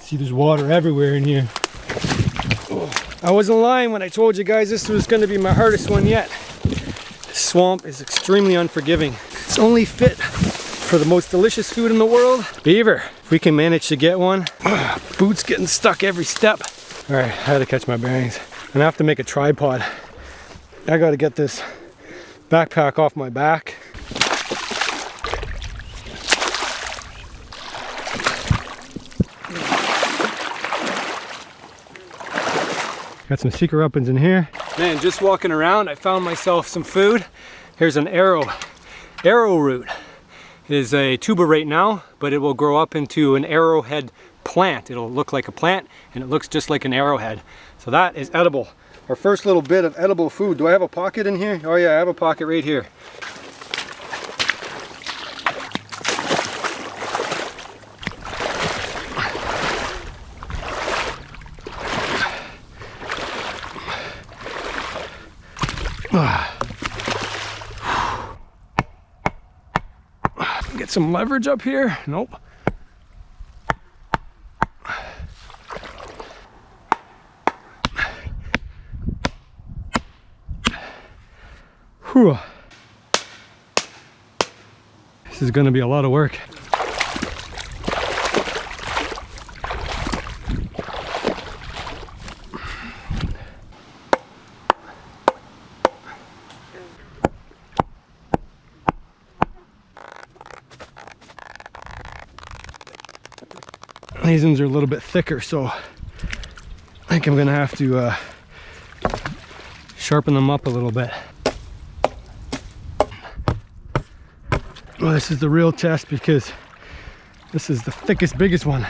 See, there's water everywhere in here. I wasn't lying when I told you guys this was going to be my hardest one yet. This swamp is extremely unforgiving. It's only fit for the most delicious food in the world, beaver. If we can manage to get one. Boots getting stuck every step. All right, I had to catch my bearings. I'm gonna have to make a tripod. I gotta get this backpack off my back. Got some secret weapons in here. Man, just walking around, I found myself some food. Here's an arrowroot. It is a tuber right now, but it will grow up into an arrowhead plant. It'll look like a plant, and it looks just like an arrowhead. So that is edible. Our first little bit of edible food. Do I have a pocket in here? Oh yeah, I have a pocket right here. Get some leverage up here. Nope. Whew. This is going to be a lot of work. These ones are a little bit thicker, so I think I'm gonna have to sharpen them up a little bit. Well, this is the real test because this is the thickest, biggest one.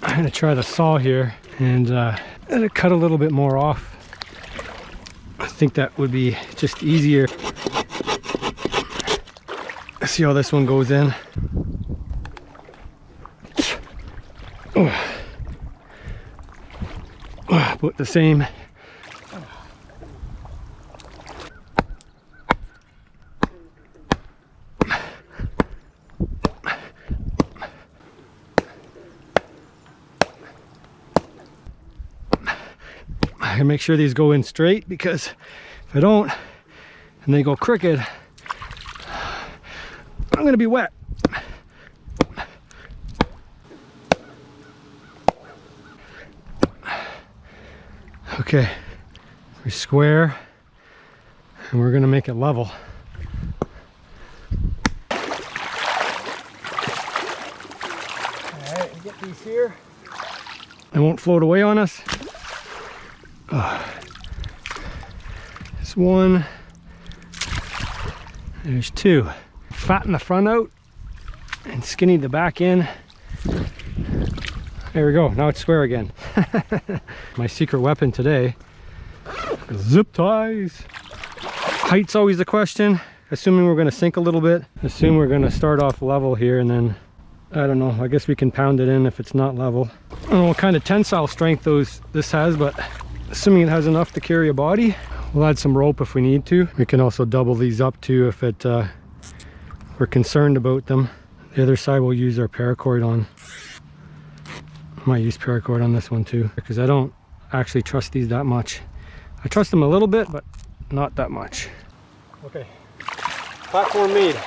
I'm gonna try the saw here and cut a little bit more off. I think that would be just easier. Let's see how this one goes in. Put the same. I can make sure these go in straight, because if I don't and they go crooked, I'm gonna be wet. Okay, we're square and we're gonna make it level. Alright, we get these here. They won't float away on us. There's one, there's two. Fatten the front out and skinny the back in. There we go, now it's square again. My secret weapon today, zip ties. Height's always a question. Assuming we're gonna sink a little bit, assume we're gonna start off level here, and then, I don't know, I guess we can pound it in if it's not level. I don't know what kind of tensile strength this has, but assuming it has enough to carry a body, we'll add some rope if we need to. We can also double these up too if we're concerned about them. The other side we'll use our paracord on. I might use paracord on this one too, because I don't actually trust these that much. I trust them a little bit, but not that much. Okay, platform made.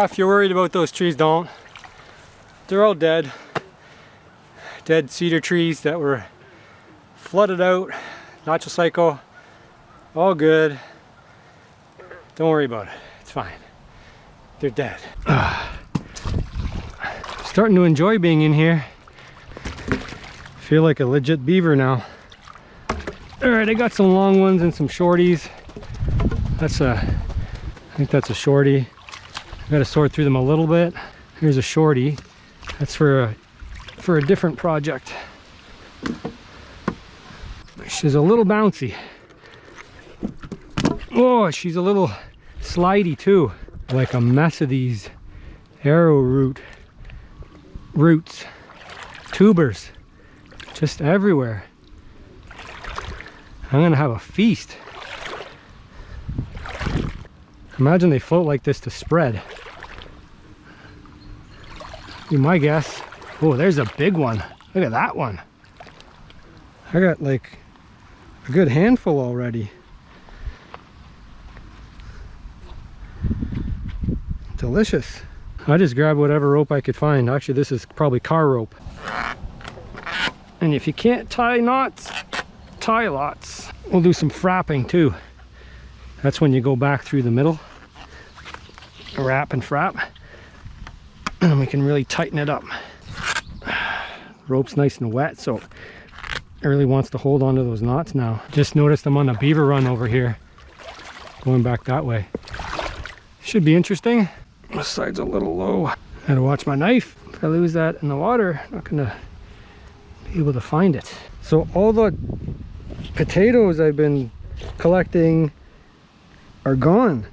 If you're worried about those trees, don't. They're all dead. Dead cedar trees that were flooded out. Natural cycle. All good. Don't worry about it. It's fine. They're dead. Starting to enjoy being in here. Feel like a legit beaver now. Alright, I got some long ones and some shorties. I think that's a shorty. Got to sort through them a little bit. Here's a shorty. That's for a different project. She's a little bouncy. Oh, she's a little slidey too. Like a mess of these arrowroot roots, tubers, just everywhere. I'm gonna have a feast. Imagine they float like this to spread. Be my guess. Oh, there's a big one. Look at that one. I got like a good handful already. Delicious. I just grabbed whatever rope I could find. Actually, this is probably car rope. And if you can't tie knots, tie lots. We'll do some frapping too. That's when you go back through the middle. Wrap and frap. And then we can really tighten it up. Rope's nice and wet, so it really wants to hold on to those knots now. Just noticed I'm on a beaver run over here. Going back that way. Should be interesting. This side's a little low. Gotta watch my knife. If I lose that in the water, I'm not gonna be able to find it. So all the potatoes I've been collecting are gone.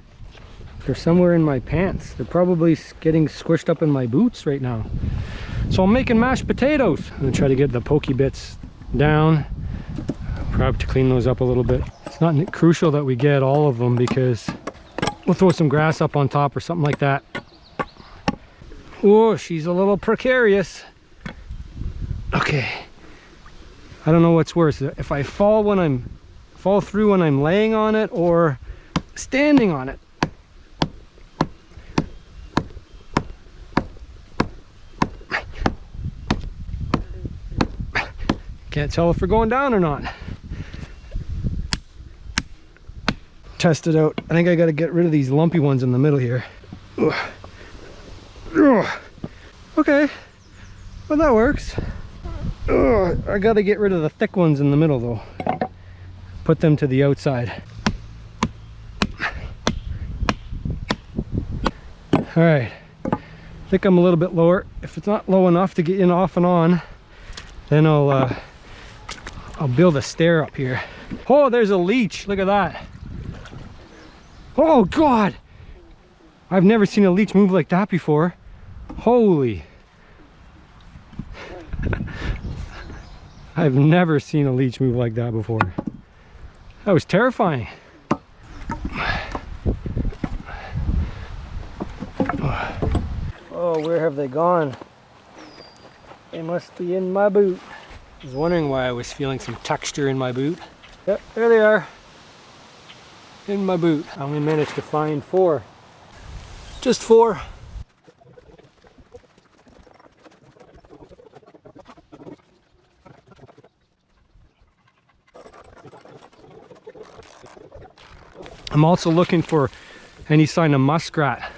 They're somewhere in my pants. They're probably getting squished up in my boots right now. So I'm making mashed potatoes. I'm gonna try to get the pokey bits down. Probably to clean those up a little bit. It's not crucial that we get all of them because we'll throw some grass up on top or something like that. Oh, she's a little precarious. Okay. I don't know what's worse. If I fall through when I'm laying on it or standing on it. Can't tell if we're going down or not. Test it out. I think I got to get rid of these lumpy ones in the middle here. Ugh. Ugh. Okay, well that works. Ugh. I got to get rid of the thick ones in the middle though. Put them to the outside. All right, I think I'm a little bit lower. If it's not low enough to get in off and on, then I'll build a stair up here. Oh, there's a leech. Look at that. Oh God, I've never seen a leech move like that before. Holy. I've never seen a leech move like that before. That was terrifying. Oh, where have they gone? They must be in my boot. I was wondering why I was feeling some texture in my boot. Yep, there they are. In my boot. I only managed to find 4. Just 4. I'm also looking for any sign of muskrat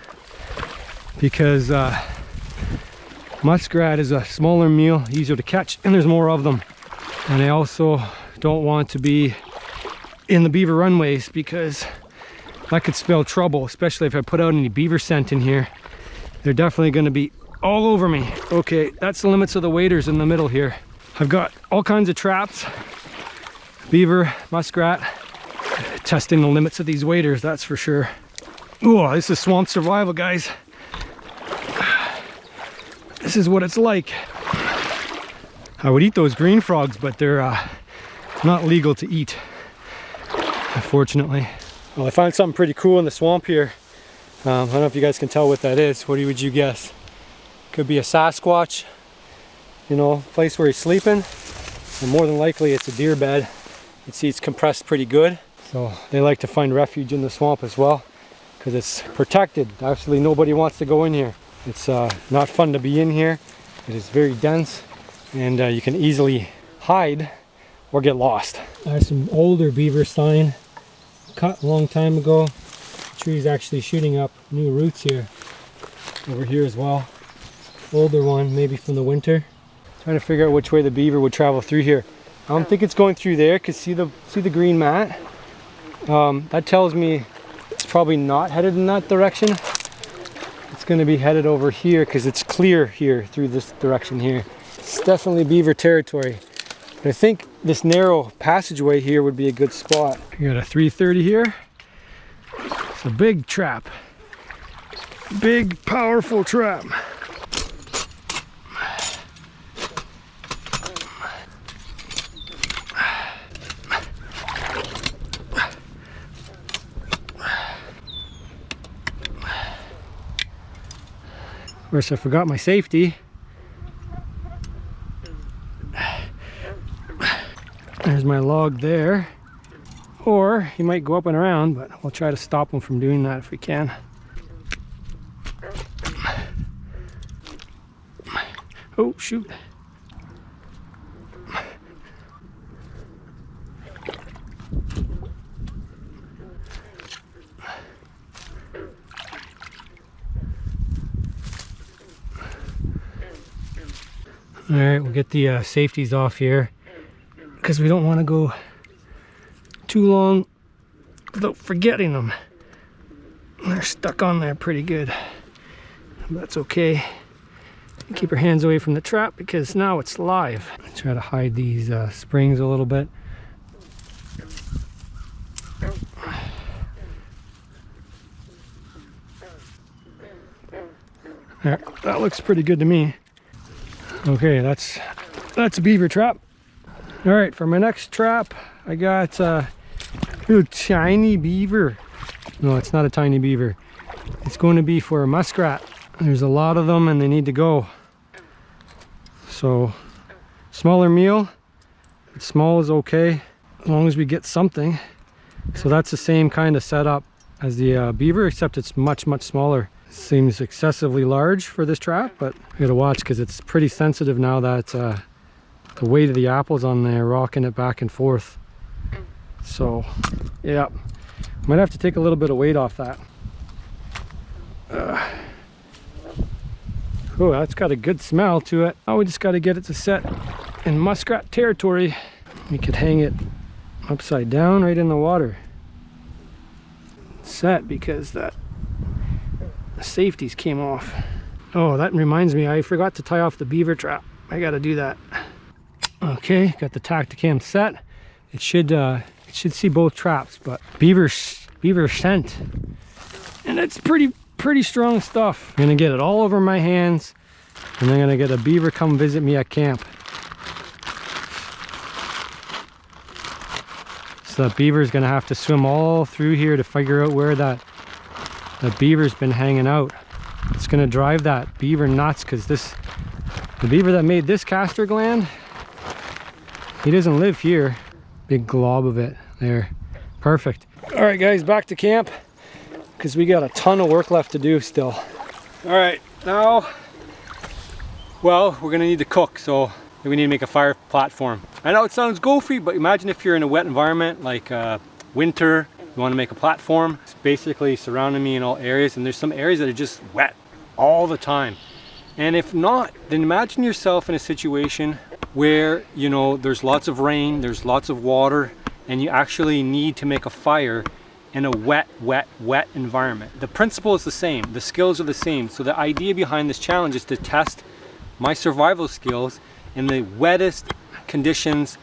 because muskrat is a smaller meal, easier to catch, and there's more of them. And I also don't want to be in the beaver runways because that could spell trouble, especially if I put out any beaver scent in here. They're definitely going to be all over me. Okay, that's the limits of the waders in the middle here. I've got all kinds of traps, beaver, muskrat, testing the limits of these waders, that's for sure. Oh, this is swamp survival, guys. This is what it's like. I would eat those green frogs, but they're not legal to eat, unfortunately. Well, I found something pretty cool in the swamp here. I don't know if you guys can tell what that is. What would you guess? Could be a Sasquatch, you know, place where he's sleeping. And more than likely it's a deer bed. You can see it's compressed pretty good. So they like to find refuge in the swamp as well because it's protected. Absolutely nobody wants to go in here. It's not fun to be in here. It is very dense and you can easily hide or get lost. There's some older beaver sign cut a long time ago. The tree's actually shooting up new roots here. Over here as well. Older one, maybe from the winter. Trying to figure out which way the beaver would travel through here. I don't think it's going through there because see the green mat? That tells me it's probably not headed in that direction. It's going to be headed over here because it's clear here through this direction here. It's definitely beaver territory. But I think this narrow passageway here would be a good spot. We got a 330 here. It's a big trap. Big, powerful trap. Of course, I forgot my safety. There's my log there. Or he might go up and around, but we'll try to stop him from doing that if we can. Oh, shoot. All right, we'll get the safeties off here because we don't want to go too long without forgetting them. They're stuck on there pretty good. That's okay. Keep your hands away from the trap because now it's live. Try to hide these springs a little bit. There, that looks pretty good to me. Okay, that's a beaver trap. All right, for my next trap, I got a little tiny beaver. No, it's not a tiny beaver. It's going to be for a muskrat. There's a lot of them and they need to go. So, smaller meal. Small is okay, as long as we get something. So that's the same kind of setup as the beaver, except it's much, much smaller. Seems excessively large for this trap, but we gotta watch because it's pretty sensitive now that the weight of the apples on there rocking it back and forth. So yeah, might have to take a little bit of weight off that. Oh, that's got a good smell to it. Oh, we just got to get it to set in muskrat territory. We could hang it upside down right in the water. Set because that safeties came off. Oh, that reminds me, I forgot to tie off the beaver trap. I gotta do that. Okay, got the Tacticam set. It should see both traps, but beaver scent, and it's pretty strong stuff. I'm gonna get it all over my hands, and I'm gonna get a beaver come visit me at camp. So that beaver's gonna have to swim all through here to figure out where that beaver's been hanging out. It's gonna drive that beaver nuts because the beaver that made this castor gland, he doesn't live here. Big glob of it there. Perfect. All right, guys, back to camp because we got a ton of work left to do still. All right, now, well, we're gonna need to cook, so we need to make a fire platform. I know it sounds goofy, but imagine if you're in a wet environment like winter. You want to make a platform. It's basically surrounding me in all areas, and there's some areas that are just wet all the time. And if not, then imagine yourself in a situation where, you know, there's lots of rain, there's lots of water, and you actually need to make a fire in a wet environment. The principle is the same, the skills are the same. So the idea behind this challenge is to test my survival skills in the wettest conditions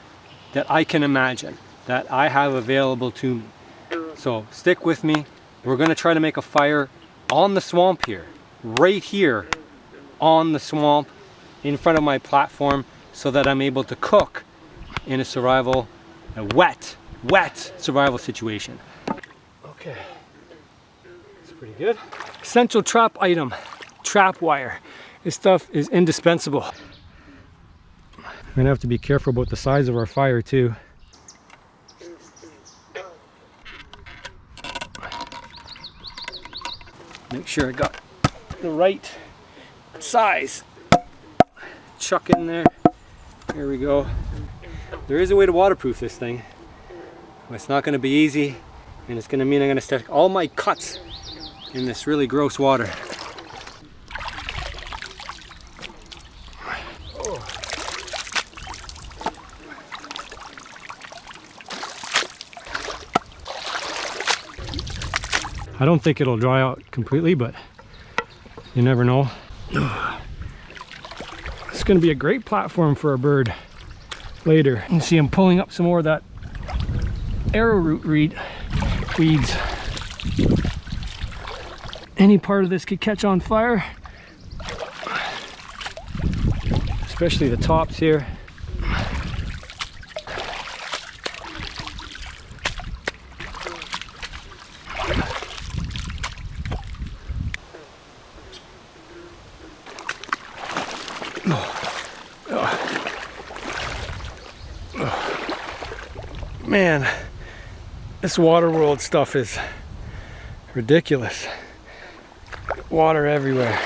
that I can imagine, that I have available to me. So stick with me. We're going to try to make a fire on the swamp here, right here on the swamp in front of my platform, so that I'm able to cook in a wet survival situation. Okay, that's pretty good. Essential trap item, trap wire. This stuff is indispensable. We're gonna have to be careful about the size of our fire too. Make sure I got the right size. Chuck in there. Here we go. There is a way to waterproof this thing. But it's not going to be easy, and it's going to mean I'm going to stick all my cuts in this really gross water. I don't think it'll dry out completely, but you never know. It's going to be a great platform for a bird. later. You can see I'm pulling up some more of that arrowroot weeds. Any part of this could catch on fire, especially the tops here. Man, this water world stuff is ridiculous. Water everywhere.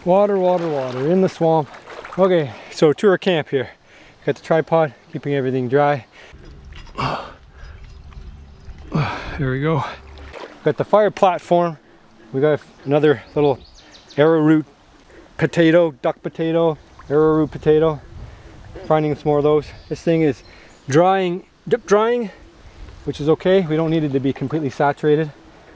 Water, water, water in the swamp. Okay, so tour camp here. Got the tripod, keeping everything dry. There we go. Got the fire platform. We got another little arrowroot potato, duck potato, arrowroot potato. Finding some more of those. This thing is drying, drip drying, which is okay. We don't need it to be completely saturated.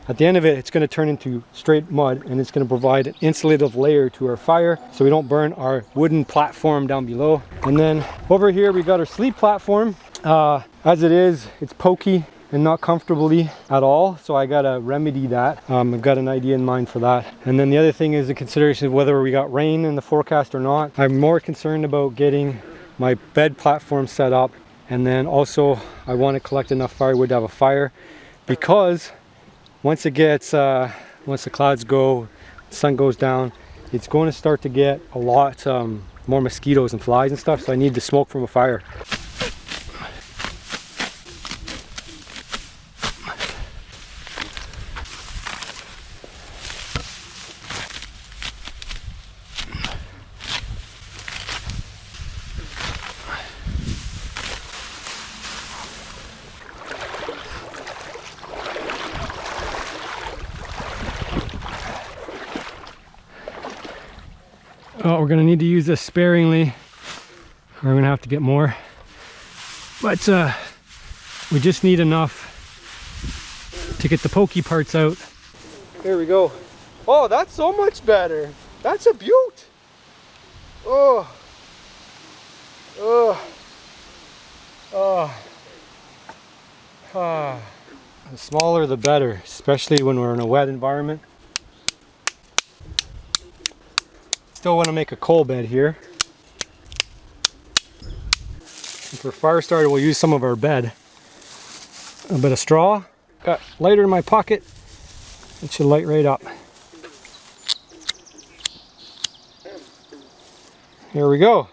At the end of it, it's going to turn into straight mud, and it's going to provide an insulative layer to our fire so we don't burn our wooden platform down below. And then over here we got our sleep platform. As it is, it's pokey and not comfortably at all, so I gotta remedy that. I've got an idea in mind for that. And then the other thing is the consideration of whether we got rain in the forecast or not. I'm more concerned about getting my bed platform set up, and then also I want to collect enough firewood to have a fire, because once it gets once the clouds go, the sun goes down, it's going to start to get a lot more mosquitoes and flies and stuff, so I need the smoke from a fire. Oh, we're gonna need to use this sparingly, or I'm gonna have to get more. But we just need enough to get the pokey parts out. There we go. Oh, that's so much better. That's a beaut. Oh. Oh. Oh. Ah. The smaller the better, especially when we're in a wet environment. Still want to make a coal bed here. And for fire starter, we'll use some of our bed. A bit of straw. Got lighter in my pocket. It should light right up. Here we go.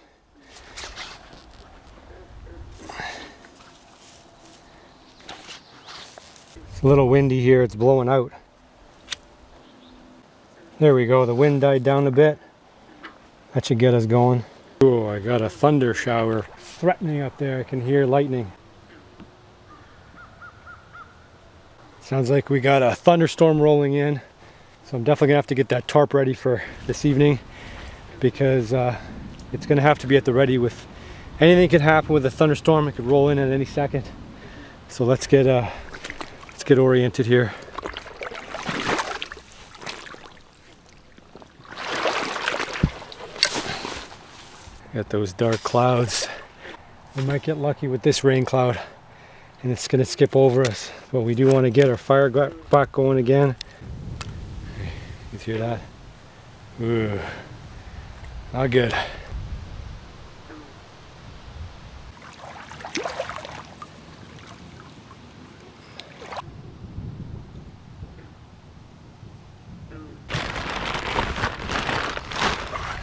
It's a little windy here, it's blowing out. There we go, the wind died down a bit. That should get us going. Oh, I got a thunder shower threatening up there. I can hear lightning. Sounds like we got a thunderstorm rolling in. So I'm definitely gonna have to get that tarp ready for this evening, because it's gonna have to be at the ready. With anything could happen with a thunderstorm. It could roll in at any second. So let's get oriented here. Got those dark clouds. We might get lucky with this rain cloud and it's gonna skip over us, but we do want to get our fire back going again. You hear that? Ooh, not good.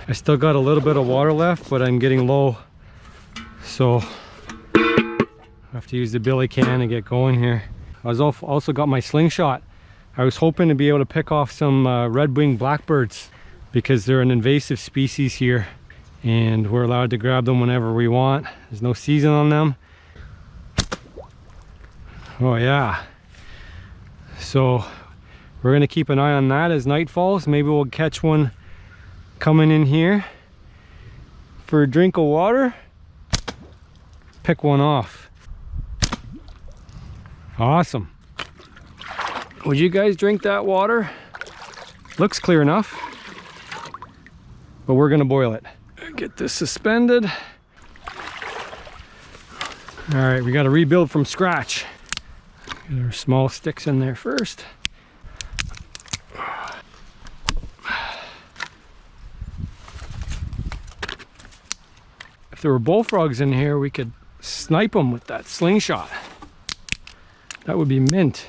I still got a little bit of water left, but I'm getting low, so I have to use the billy can and get going here. I was also got my slingshot. I was hoping to be able to pick off some red-winged blackbirds, because they're an invasive species here and we're allowed to grab them whenever we want. There's no season on them. Oh yeah, so we're gonna keep an eye on that as night falls. Maybe we'll catch one coming in here for a drink of water. Pick one off. Awesome. Would you guys drink that water? Looks clear enough, but we're gonna boil it. Get this suspended. All right, we got to rebuild from scratch. Get our small sticks in there first. If there were bullfrogs in here, we could snipe them with that slingshot. That would be mint.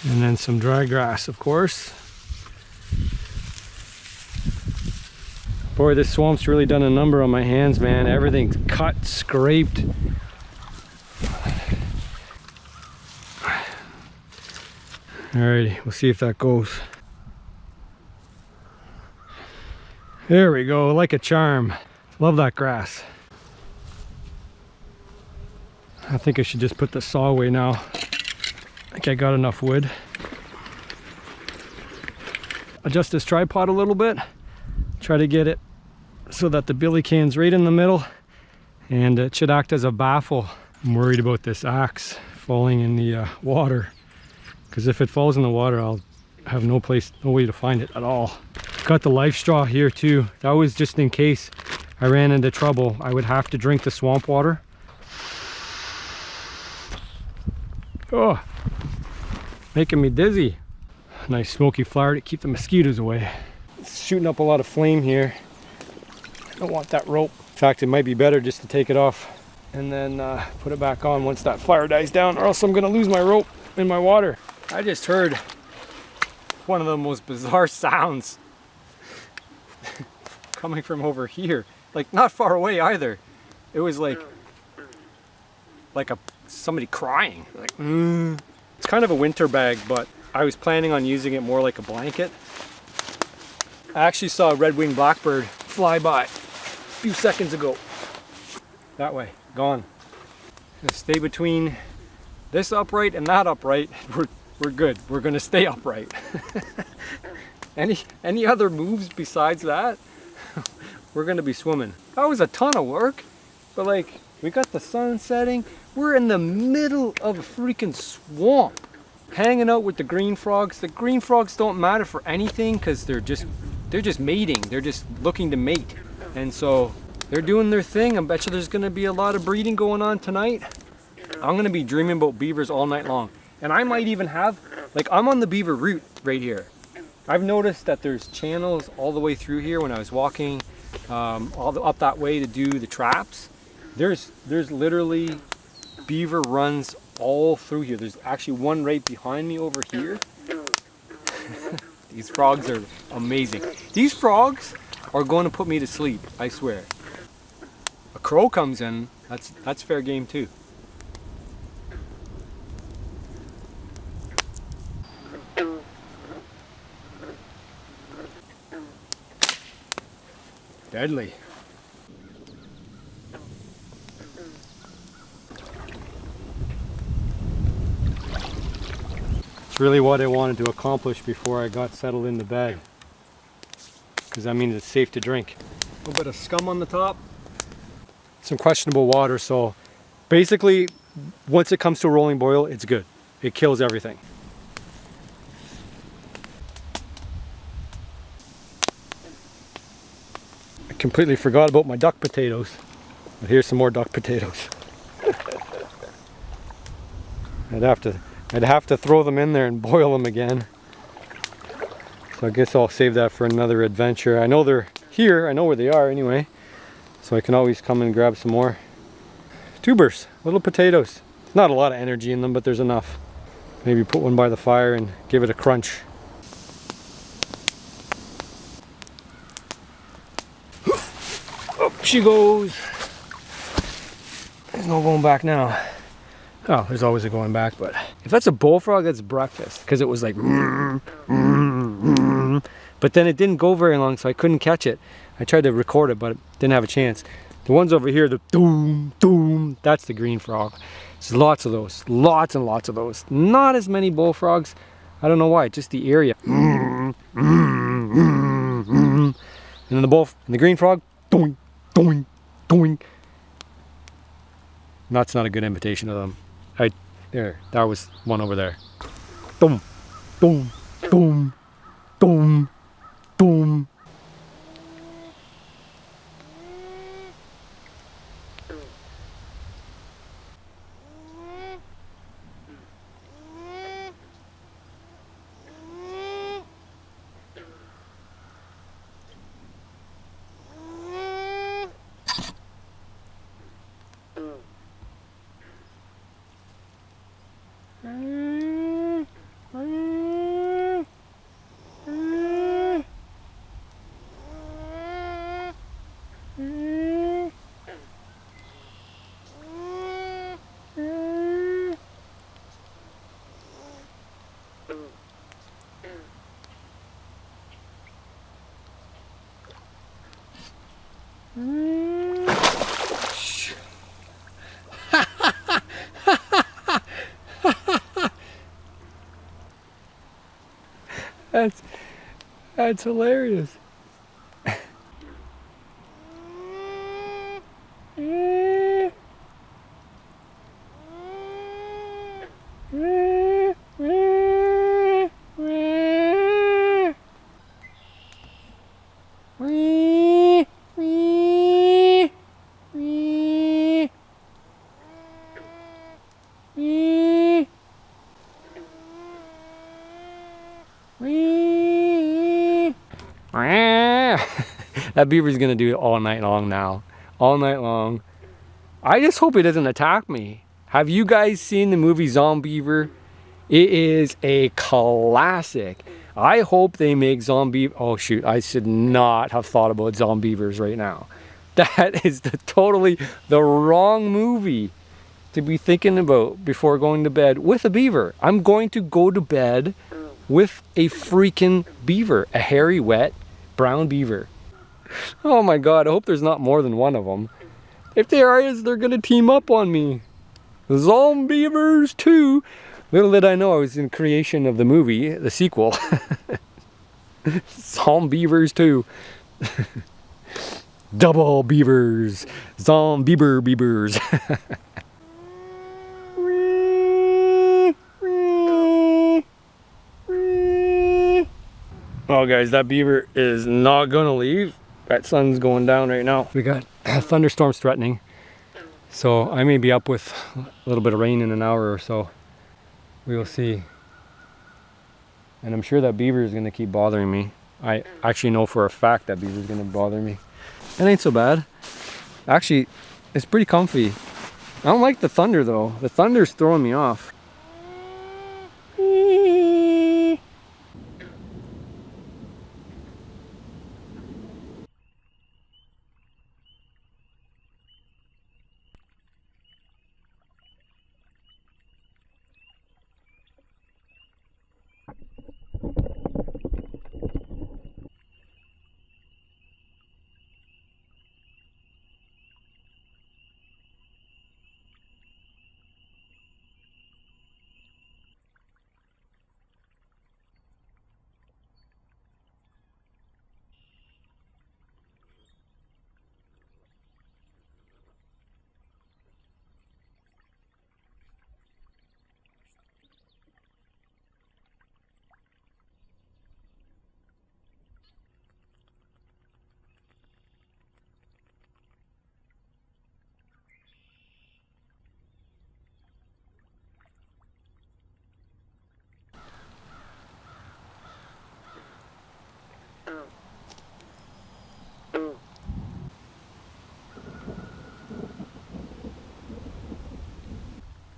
And then some dry grass, of course. Boy, this swamp's really done a number on my hands, man. Everything's cut, scraped. Alrighty, we'll see if that goes. There we go, like a charm. Love that grass. I think I should just put the saw away now. I think I got enough wood. Adjust this tripod a little bit. Try to get it so that the billy can's right in the middle, and it should act as a baffle. I'm worried about this axe falling in the water, because if it falls in the water, I'll have no way to find it at all. Got the life straw here too. That was just in case I ran into trouble. I would have to drink the swamp water. Oh, making me dizzy. Nice smoky flower to keep the mosquitoes away. It's shooting up a lot of flame here. I don't want that rope. In fact, it might be better just to take it off and then put it back on once that fire dies down, or else I'm gonna lose my rope in my water. I just heard one of the most bizarre sounds coming from over here. Like not far away either. It was like somebody crying. Like, It's kind of a winter bag, but I was planning on using it more like a blanket. I actually saw a red-winged blackbird fly by a few seconds ago. That way, gone. Gonna stay between this upright and that upright. We're good. We're gonna stay upright. Any other moves besides that? We're gonna be swimming. That was a ton of work, but like, we got the sun setting. We're in the middle of a freaking swamp, hanging out with the green frogs. The green frogs don't matter for anything because they're just mating. They're just looking to mate, and so they're doing their thing. I bet you there's gonna be a lot of breeding going on tonight. I'm gonna be dreaming about beavers all night long, and I might even have, like, I'm on the beaver route right here. I've noticed that there's channels all the way through here when I was walking up that way to do the traps. There's literally beaver runs all through here. There's actually one right behind me over here. These frogs are amazing. These frogs are going to put me to sleep, I swear. A crow comes in, that's fair game too. Deadly. It's really what I wanted to accomplish before I got settled in the bed, because that means it's safe to drink. A little bit of scum on the top. Some questionable water, so basically once it comes to a rolling boil, it's good. It kills everything. I completely forgot about my duck potatoes, but here's some more duck potatoes. I'd have to throw them in there and boil them again. So I guess I'll save that for another adventure. I know they're here, I know where they are anyway, so I can always come and grab some more. Tubers, little potatoes. Not a lot of energy in them, but there's enough. Maybe put one by the fire and give it a crunch. Up she goes. There's no going back now. Oh, there's always a going back, but if that's a bullfrog, that's breakfast, because it was like but then it didn't go very long, so I couldn't catch it. I tried to record it, but didn't have a chance. The ones over here, the doom, doom, that's the green frog. There's lots of those, lots and lots of those. Not as many bullfrogs. I don't know why, just the area. And then the green frog, doing, doing, doing. That's not a good imitation of them. There, that was one over there. Boom, boom, boom, boom, boom. That's hilarious. That beaver's gonna do it all night long now. All night long. I just hope he doesn't attack me. Have you guys seen the movie Zombeaver? It is a classic. I hope they make zombie. Oh shoot, I should not have thought about Zombeavers right now. That is totally the wrong movie to be thinking about before going to bed with a beaver. I'm going to go to bed with a freaking beaver, a hairy, wet, brown beaver. Oh my God, I hope there's not more than one of them. If there is, they're gonna team up on me. Zombeavers 2. Little did I know I was in creation of the movie, the sequel. Zombeavers 2. Double beavers. Zombeavers. Oh guys, that beaver is not gonna leave. That sun's going down right now. We got thunderstorms threatening. So I may be up with a little bit of rain in an hour or so. We will see. And I'm sure that beaver is gonna keep bothering me. I actually know for a fact that beaver is gonna bother me. It ain't so bad. Actually, it's pretty comfy. I don't like the thunder though. The thunder's throwing me off.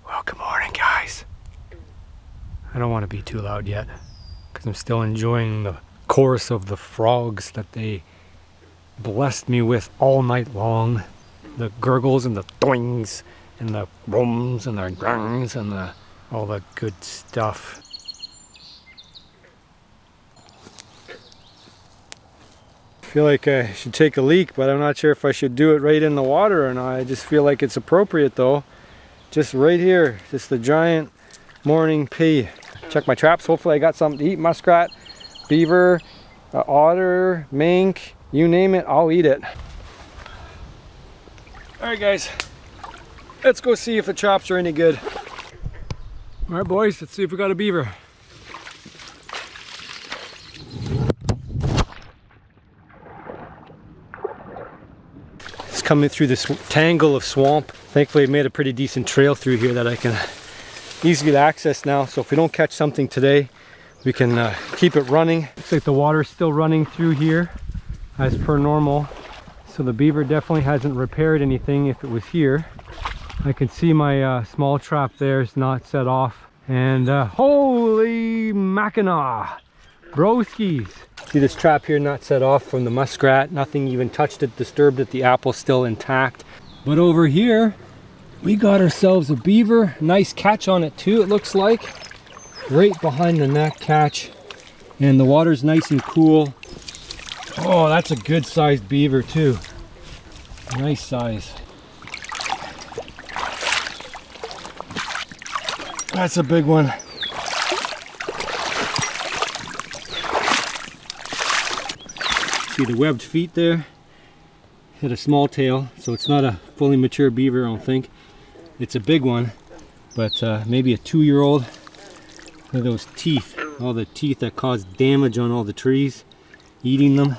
Well, good morning, guys. I don't want to be too loud yet because I'm still enjoying the chorus of the frogs that they blessed me with all night long. The gurgles and the doings and the rums and the grangs and all the good stuff. I feel like I should take a leak, but I'm not sure if I should do it right in the water or not. I just feel like it's appropriate though. Just right here, just the giant morning pee. Check my traps, hopefully I got something to eat. Muskrat, beaver, otter, mink, you name it, I'll eat it. Alright guys, let's go see if the traps are any good. Alright boys, let's see if we got a beaver. It's coming through this tangle of swamp. Thankfully I made a pretty decent trail through here that I can easily access now. So if we don't catch something today, we can keep it running. Looks like the water's still running through here as per normal. So the beaver definitely hasn't repaired anything if it was here. I can see my small trap there is not set off. And holy Mackinaw, broskies. See this trap here not set off from the muskrat. Nothing even touched it, disturbed it. The apple's still intact. But over here, we got ourselves a beaver. Nice catch on it too, it looks like. Right behind the neck catch. And the water's nice and cool. Oh, that's a good sized beaver too. Nice size. That's a big one. See the webbed feet there? Had a small tail, so it's not a fully mature beaver, I don't think. It's a big one, but maybe a 2-year-old. Look at those teeth, all the teeth that cause damage on all the trees, eating them.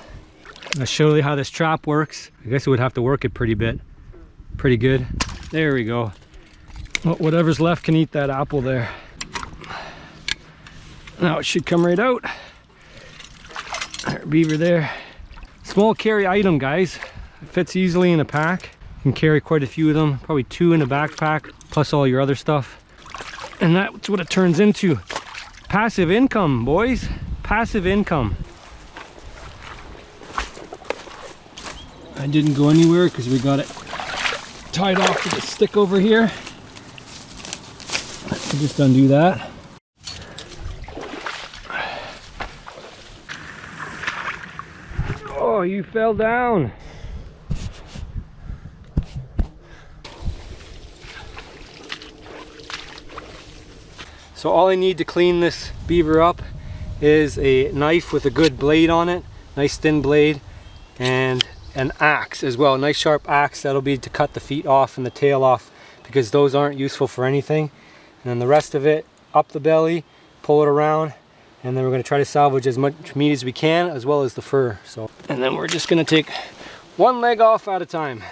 I'll show you how this trap works. I guess it would have to work it pretty good. There we go. Well, whatever's left can eat that apple there. Now it should come right out. Our beaver there. Small carry item, guys. It fits easily in a pack. You can carry quite a few of them, probably 2 in a backpack, plus all your other stuff. And that's what it turns into. Passive income, boys. Passive income. I didn't go anywhere because we got it tied off to the stick over here. I'll just undo that. Oh, you fell down. So all I need to clean this beaver up is a knife with a good blade on it, nice thin blade, and an axe as well, a nice sharp axe. That'll be to cut the feet off and the tail off, because those aren't useful for anything. And then the rest of it, up the belly, pull it around, and then we're going to try to salvage as much meat as we can, as well as the fur. So, and then we're just going to take one leg off at a time.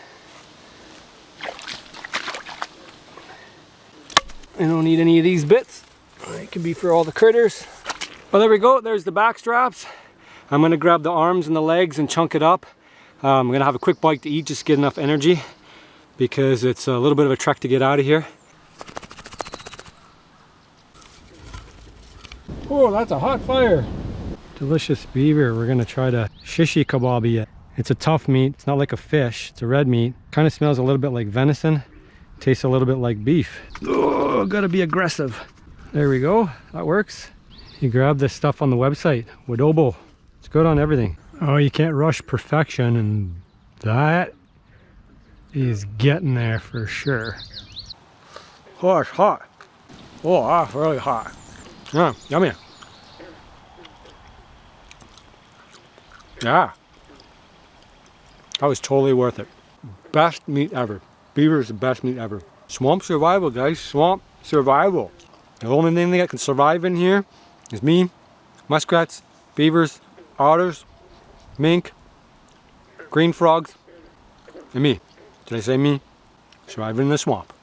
I don't need any of these bits. It can be for all the critters. Well, there we go. There's the back straps. I'm going to grab the arms and the legs and chunk it up. I'm going to have a quick bite to eat, just to get enough energy, because it's a little bit of a trek to get out of here. Oh, that's a hot fire. Delicious beaver. We're going to try to shishi kebab it. It's a tough meat. It's not like a fish. It's a red meat. Kind of smells a little bit like venison. Tastes a little bit like beef. Oh, gotta be aggressive. There we go. That works. You grab this stuff on the website. Wadobo. It's good on everything. Oh, you can't rush perfection, and that is getting there for sure. Oh, it's hot. Oh, that's really hot. Yeah, yummy. Yeah. That was totally worth it. Best meat ever. Beaver is the best meat ever. Swamp survival, guys. Swamp survival. The only thing that can survive in here is me, muskrats, beavers, otters, mink, green frogs, and me. Did I say me? Surviving in the swamp.